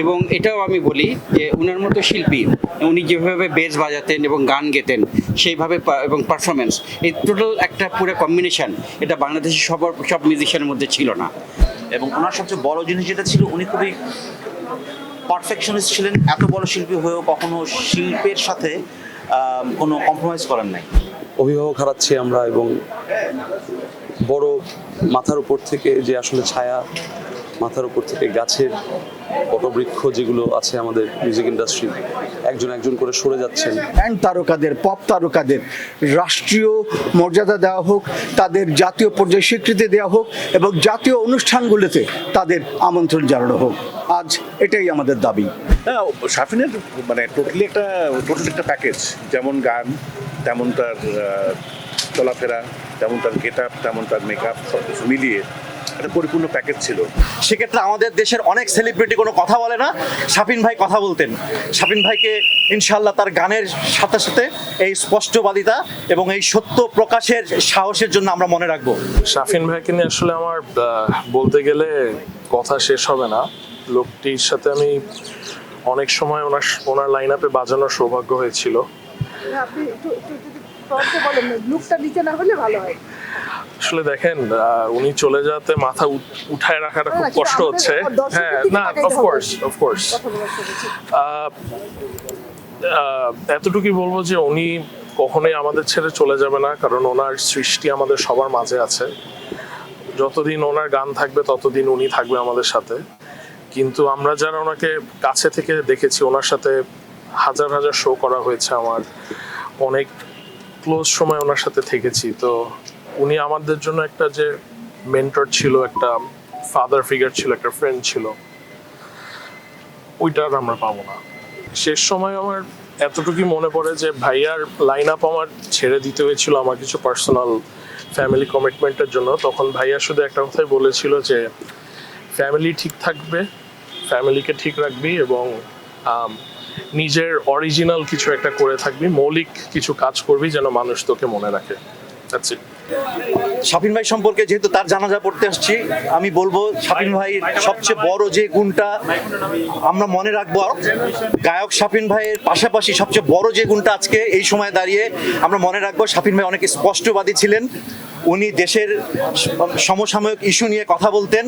এবং এটাও আমি বলি যে উনার মতো শিল্পী, উনি যেভাবে বেস বাজাতেন এবং গান গেতেন সেইভাবে এবং পারফরমেন্স, এই টোটাল একটা পুরো কম্বিনেশন এটা বাংলাদেশের সব মিউজিশিয়ানের মধ্যে ছিল না। এবং ওনার সবচেয়ে বড় জিনিস যেটা ছিল, উনি খুবই পারফেকশনিস্ট ছিলেন। এত বড় শিল্পী হয়েও কখনো শিল্পের সাথে কোনো কম্প্রোমাইজ করেন নাই। অভিভাবক হারাচ্ছি আমরা, এবং বড় মাথার উপর থেকে যে আসলে ছায়া, মাথার উপর থেকে গাছের বটবৃক্ষ যেগুলো আছে আমাদের মিউজিক ইন্ডাস্ট্রি, একজন একজন করে সরে যাচ্ছেন। ব্যান্ড তারকাদের, পপ তারকাদের রাষ্ট্রীয় মর্যাদা দেওয়া হোক, তাদের জাতীয় পর্যায়ে স্বীকৃতি দেওয়া হোক এবং জাতীয় অনুষ্ঠানগুলোতে তাদের আমন্ত্রণ জানানো হোক। আজ এটাই আমাদের দাবি। হ্যাঁ, শাফিনের মানে টোটালি একটা প্যাকেজ। যেমন গান, তেমন তার চলাফেরা, তেমন তার গেট আপ, তেমন তার মেকআপ, সব কিছু মিলিয়ে একটা পরিপূর্ণ প্যাকেজ ছিল। সেক্ষেত্রে আমাদের দেশের অনেক সেলিব্রিটি কোনো কথা বলে না, শাফিন ভাই কথা বলতেন। শাফিন ভাইকে ইনশাল্লাহ তার গানের সাথে সাথে এই স্পষ্টবাদিতা এবং এই সত্য প্রকাশের সাহসের জন্য আমরা মনে রাখবো। শাফিন ভাইকে নিয়ে আসলে আমার বলতে গেলে কথা শেষ হবে না। লোকটির সাথে আমি অনেক সময় ওনার লাইন আপে বাজানোর সৌভাগ্য হয়েছিল। আপনি একটু যদি বলেন, লুকটা নিচে না হলে ভালো হয়। আসলে দেখেন, উনি চলে যাওয়াতে মাথা উঠায় রাখাটা খুব কষ্ট হচ্ছে। হ্যাঁ, না, অফকোর্স এতটুকুই বলবো যে উনি কখনোই আমাদের ছেড়ে চলে যাবে না, কারণ ওনার সৃষ্টি আমাদের সবার মাঝে আছে। যতদিন ওনার গান থাকবে ততদিন উনি থাকবে আমাদের সাথে। কিন্তু আমরা যারা ওনাকে কাছে থেকে দেখেছি, ওনার সাথে হাজার হাজার শো করা হয়েছে, আমার অনেক ক্লোজ সময় ওনার সাথে থেকেছি, তো উনি আমাদের জন্য একটা যে মেন্টর ছিল, একটা ফাদার ফিগার ছিল, একটা ফ্রেন্ড ছিল, ওইটা আর আমরা পাবো না। শেষ সময় আমার এতটুকুই মনে পড়ে যে ভাইয়ার লাইন আপ আমার ছেড়ে দিতে হয়েছিল আমার কিছু পার্সোনাল ফ্যামিলি কমিটমেন্টের জন্য। তখন ভাইয়া শুধু একটা কথাই বলেছিল যে ফ্যামিলি ঠিক থাকবে, ফ্যামিলিকে ঠিক রাখবি এবং নিজের অরিজিনাল কিছু একটা করে থাকবি, মৌলিক কিছু কাজ করবি যেন মানুষ তোকে মনে রাখে। That's it. শাফিন ভাই সম্পর্কে যেহেতু তার জানাজা পড়তে আসছি, আমি বলবো শাফিন ভাই সবচেয়ে বড় যে গুণটা আমরা মনে রাখবো, গায়ক শাফিন ভাইয়ের পাশাপাশি সবচেয়ে বড় যে গুণটা আজকে এই সময় দাঁড়িয়ে আমরা মনে রাখবো, শাফিন ভাই অনেক স্পষ্টবাদী ছিলেন। উনি দেশের সমসাময়িক ইস্যু নিয়ে কথা বলতেন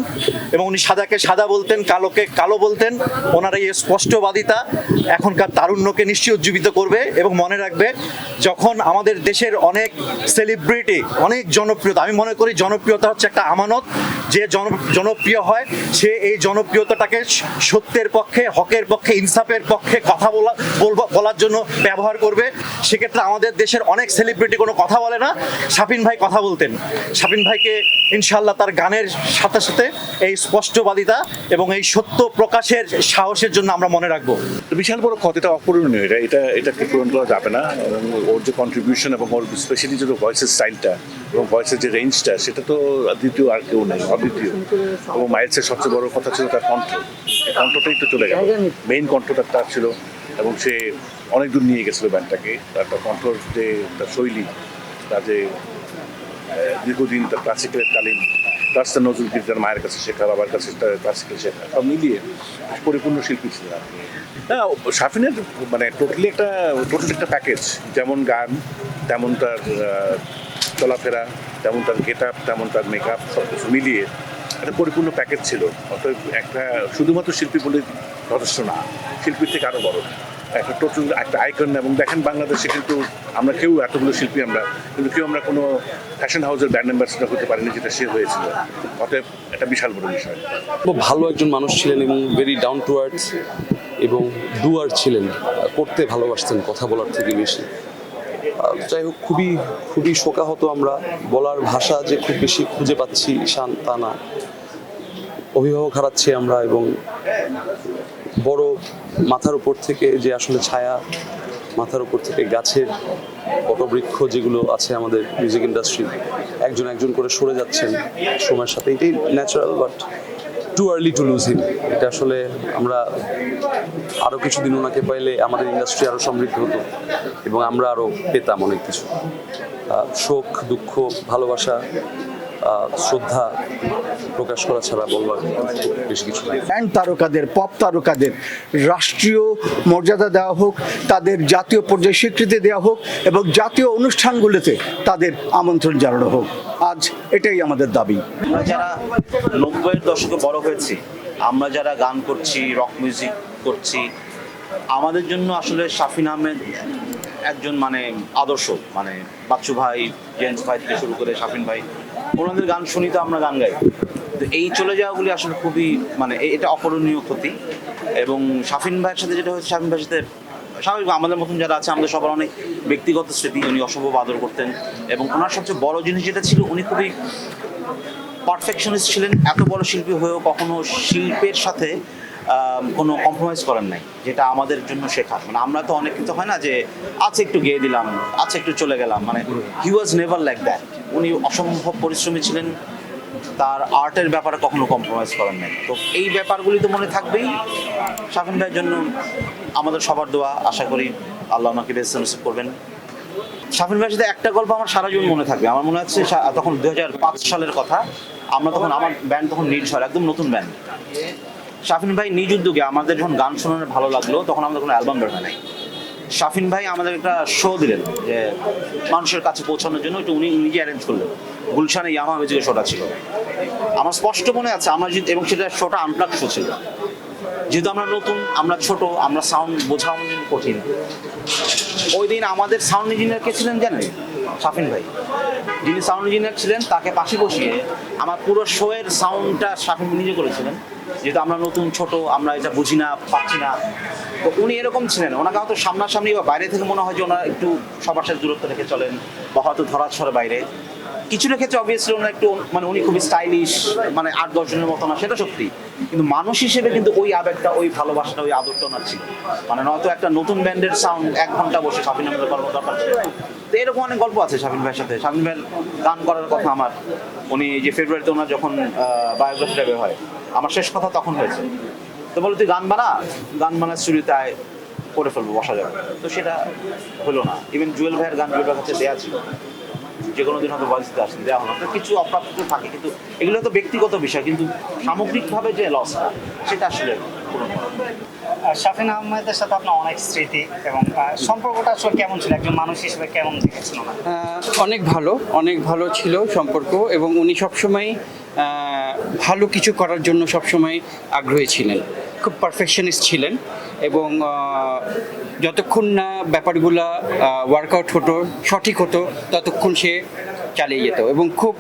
এবং উনি সাদাকে সাদা বলতেন, কালোকে কালো বলতেন। ওনার এই স্পষ্টবাদিতা এখনকার তারুণ্যকে নিশ্চয়ই উজ্জীবিত করবে এবং মনে রাখবে। যখন আমাদের দেশের অনেক সেলিব্রিটি, অনেক জনপ্রিয়তা, আমি মনে করি জনপ্রিয়তা হচ্ছে একটা আমানত। যে জনপ্রিয় হয় সে এই জনপ্রিয়তাটাকে সত্যের পক্ষে, হকের পক্ষে, ইনসাফের পক্ষে কথা বলার জন্য ব্যবহার করবে। সেক্ষেত্রে আমাদের দেশের অনেক সেলিব্রিটি কোনো কথা বলে না, শাফিন ভাই কথা বলতেন। শাফিন ভাইকে ইনশাল্লাহ তার গানের সাথে সাথে এই স্পষ্টবাদিতা এবং এই সত্য প্রকাশের সাহসের জন্য আমরা মনে রাখবো। বিশাল বড় ক্ষতিটা অপূরণীয়। এটাকে পূরণ করা যাবে না। এবং ওর যে কন্ট্রিবিউশন এবং ওর স্পেশালি যে ভয়েসের স্টাইলটা এবং ভয়েসের যে রেঞ্জটা, সেটা তো দ্বিতীয় আর কেউ নেই, অদ্বিতীয়। এবং মাইলসের সবচেয়ে বড় কথা ছিল তার কণ্ঠ। কণ্ঠটাই তো চলে গেল, মেইন কণ্ঠটা তার ছিল এবং সে অনেক দূর নিয়ে গেছিলো ব্যান্ডটাকে। তার কণ্ঠর যে তার শৈলী, তার যে দীর্ঘদিন তার ক্লাসিক্যালের তালিম, প্লাস তার নজরুল গীত তার মায়ের কাছে শেখা, বাবার কাছে তার ক্লাসিক্যাল শেখা, সব মিলিয়ে পরিপূর্ণ শিল্পী ছিলেন আপনি। হ্যাঁ, শাফিনের মানে টোটালি একটা প্যাকেজ। যেমন গান, তেমন তার চলাফেরা, তেমন তার গেট আপ, তেমন তার মেকআপ, সব কিছু মিলিয়ে একটা পরিপূর্ণ প্যাকেজ ছিল। অতএব একটা শুধুমাত্র শিল্পী বলে যথেষ্ট না, শিল্পীর থেকে আরও বড় একটা টোটাল একটা আইকন। এবং দেখেন বাংলাদেশে কিন্তু আমরা কেউ এতগুলো শিল্পী কিন্তু কেউ আমরা কোনো ফ্যাশন হাউসের ব্র্যান্ড অ্যাম্বাসেডর হতে পারিনি, যেটা সে হয়েছিল। অতএব একটা বিশাল বড় বিষয়। খুব ভালো একজন মানুষ ছিলেন এবং ভেরি ডাউন টু আর্থ এবং ডুয়ার ছিলেন, করতে ভালোবাসতেন কথা বলার থেকে বেশি। যাই হোক, খুবই শোকাহত আমরা। বলার ভাষা যে খুব বেশি খুঁজে পাচ্ছি তা না। অভিভাবক হারাচ্ছি আমরা, এবং বড় মাথার উপর থেকে যে আসলে ছায়া, মাথার উপর থেকে গাছের বটবৃক্ষ যেগুলো আছে আমাদের মিউজিক ইন্ডাস্ট্রি, একজন একজন করে সরে যাচ্ছেন সময়ের সাথে। এটাই natural, but too early to lose him. এটা আসলে আমরা আরও কিছুদিন ওনাকে পাইলে আমাদের ইন্ডাস্ট্রি আরও সমৃদ্ধ হতো এবং আমরা আরও পেতাম অনেক কিছু। শোক, দুঃখ, ভালোবাসা শ্রদ্ধা প্রকাশ করা ছাড়া বলবার খুব বেশি কিছু নেই। ব্যান্ড তারকাদের, পপ তারকাদের রাষ্ট্রীয় মর্যাদা দেওয়া হোক, তাদের জাতীয় পর্যায়ে স্বীকৃতি দেওয়া হোক এবং জাতীয় অনুষ্ঠানগুলোতে তাদের আমন্ত্রণ জানানো হোক। আজ এটাই আমাদের দাবি। আমরা যারা 90-এর দশকে বড় হয়েছি, আমরা যারা গান করছি, রক মিউজিক করছি, আমাদের জন্য আসলে শাফিন আহমেদ একজন মানে আদর্শ। মানে বাচ্চু ভাই, জেন্টস ভাই থেকে শুরু করে শাফিন ভাই, ওনাদের গান শুনি তো আমরা গান গাই। তো এই চলে যাওয়াগুলি আসলে খুবই মানে এটা অপূরণীয় ক্ষতি। এবং শাফিন ভাইয়ের সাথে যেটা হয়েছে, শাফিন ভাইয়ের সাথে স্বাভাবিক আমাদের মতন যারা আছে, আমাদের সবার অনেক ব্যক্তিগত স্মৃতি। উনি অসম্ভব আদর করতেন এবং ওনার সবচেয়ে বড় জিনিস যেটা ছিল, উনি খুবই পারফেকশনিস্ট ছিলেন। এত বড় শিল্পী হয়েও কখনো শিল্পের সাথে কোনো কম্প্রোমাইজ করেন নাই, যেটা আমাদের জন্য শেখা। মানে আমরা তো অনেক কিছু হয় না যে আচ্ছা একটু গেয়ে দিলাম, আচ্ছা একটু চলে গেলাম, মানে হি ওয়াজ নেভার লাইক দ্যাট। উনি অসম্ভব পরিশ্রমী ছিলেন, তার আর্টের ব্যাপারে কখনো কম্প্রোমাইজ করেন নাই। তো এই ব্যাপারগুলি তো মনে থাকবেই। শাফিন ভাইয়ের জন্য আমাদের সবার দোয়া, আশা করি আল্লাহ ওনাকে বেস্ট নসিব করবেন। শাফিন ভাইয়ের সাথে একটা গল্প আমার সারা জীবন মনে থাকবে। আমার মনে হচ্ছে তখন 2005 সালের কথা। আমরা তখন, আমার ব্যান্ড তখন নির্ঝর, একদম নতুন ব্যান্ড। শাফিন ভাই নিজ উদ্যোগে আমাদের যখন গান শোনানো ভালো লাগলো, তখন আমাদের কোনো অ্যালবাম বের হয় নাই। শাফিন ভাই আমাদের একটা শো দিলেন যে মানুষের কাছে পৌঁছানোর জন্য, একটু উনি নিজে অ্যারেঞ্জ করলেন। গুলশানে ইয়ামা মিউজিকের শোটা ছিল, আমার স্পষ্ট মনে আছে। আমরা এবং সেটা শোটা আনপ্লাগ শো ছিল। যেহেতু আমরা নতুন, আমরা ছোট, আমরা সাউন্ড বোঝা আমাদের কঠিন। ওই দিন আমাদের সাউন্ড ইঞ্জিনিয়ার কে ছিলেন জানেন? শাফিন ভাই। যিনি সাউন্ড ইঞ্জিনিয়ার ছিলেন, তাকে পাশে বসিয়ে আমার পুরো শোয়ের সাউন্ডটা শাফিন নিজে করেছিলেন। যেহেতু আমরা নতুন, ছোট, আমরা এটা বুঝি না, পাচ্ছি না। তো উনি এরকম ছিলেন। ওনাকে হয়তো সামনাসামনি বা বাইরে থেকে মনে হয় যে ওনারা একটু সবার সাথে দূরত্ব রেখে চলেন, বা হয়তো ধরাছোঁয়ার বাইরে। কিছুটা ক্ষেত্রে অবভিয়াসলি ওনার একটু মানে উনি খুবই স্টাইলিশ, মানে 8-10 জনের মতো না, সেটা সত্যি। কিন্তু মানুষ হিসেবে কিন্তু ওই আবেগটা, ওই ভালোবাসাটা, ওই আদরটা ওনার ছিল। মানে নয়তো একটা নতুন ব্যান্ডের সাউন্ড 1 ঘন্টা বসে শাফিন আহমেদের করার দরকার ছিল। তো এরকম অনেক গল্প আছে শাফিন ভাইয়ের সাথে। শাফিন ভাইয়ের গান করার কথা আমার, উনি যে ফেব্রুয়ারিতে ওনার যখন বায়োগ্রাফিটা বের হয়, আমার শেষ কথা তখন হয়েছে। তো বলো তুই গান বানা স্টুডিওতে আয়, করে ফেলবো, বসা যাবে। তো সেটা হলো না। ইভেন জুয়েল ভাইয়ের গান জুয়েল ভাইয়ের কাছে দেওয়া ছিল, যে কোনো দিন হয়তো ভয়েস দিতে আসেন, দেওয়া হলো। তো কিছু অপ্রাপ্ত থাকে, কিন্তু এগুলো তো ব্যক্তিগত বিষয়। কিন্তু সামগ্রিকভাবে যে লসটা, সেটা আসলে পূরণ করা। শাফিন আহমেদের সাথে আপনার অনেক স্মৃতি, এবং সম্পর্কটা আসলে কেমন ছিল? একজন মানুষ হিসেবে কেমন দেখেছিল না? অনেক ভালো ছিল সম্পর্ক। এবং উনি সবসময় ভালো কিছু করার জন্য সবসময় আগ্রহী ছিলেন, খুব পারফেকশনিস্ট ছিলেন। এবং যতক্ষণ না ব্যাপারগুলো ওয়ার্কআউট হতো, সঠিক হতো, ততক্ষণ সে চালিয়ে যেত। এবং খুব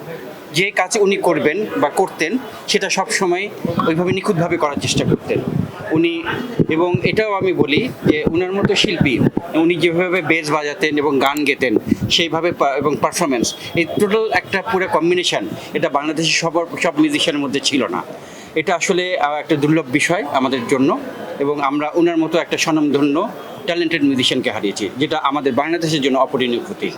যে কাজ উনি করবেন বা করতেন, সেটা সবসময় ওইভাবে নিখুঁতভাবে করার চেষ্টা করতেন উনি। এবং এটাও আমি বলি যে উনার মতো শিল্পী, উনি যেভাবে বেস বাজাতেন এবং গান গেতেন, সেইভাবে এবং পারফরমেন্স, এই টোটাল একটা পুরো কম্বিনেশন, এটা বাংলাদেশের সব মিউজিশিয়ানের মধ্যে ছিল না। এটা আসলে একটা দুর্লভ বিষয় আমাদের জন্য। এবং আমরা ওনার মতো একটা স্বনামধন্য ট্যালেন্টেড মিউজিশিয়ানকে হারিয়েছি, যেটা আমাদের বাংলাদেশের জন্য অপূরণীয় ক্ষতি।